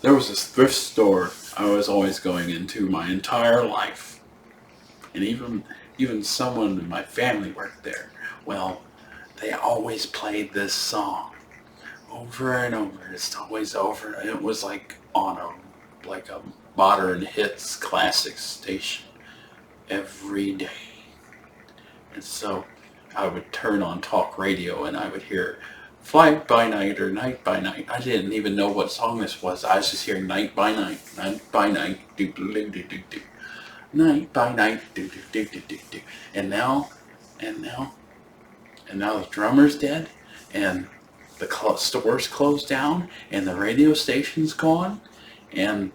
There was this thrift store I was always going into my entire life, and even someone in my family worked there. Well, they always played this song over and over. It's always over. It was like on a modern hits classic station every day. And so I would turn on talk radio and I would hear Fly by Night or Night by Night. I didn't even know what song this was. I was just hearing Night by Night, Night by Night, do do do do do do, Night by Night, do do do do do do. And now, and now, and now the drummer's dead, and the store's closed down, and the radio station's gone, and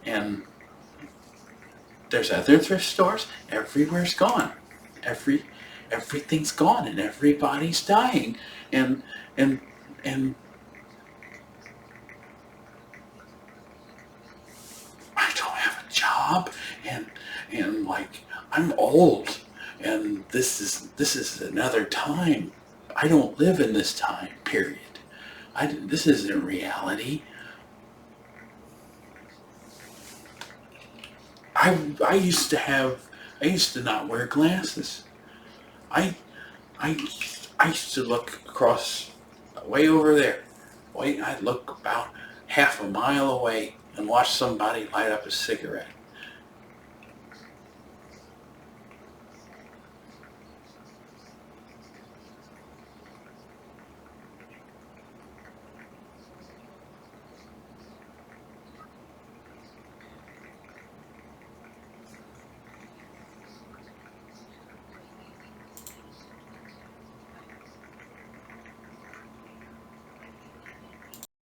and there's other thrift stores. Everywhere's gone. Everything's gone, and everybody's dying, and and and I don't have a job, and like I'm old, and this is another time. I don't live in this time period. This isn't reality. I used to have I used to not wear glasses. I I I used to look across way over there. Wait, I'd look about half a mile away and watch somebody light up a cigarette.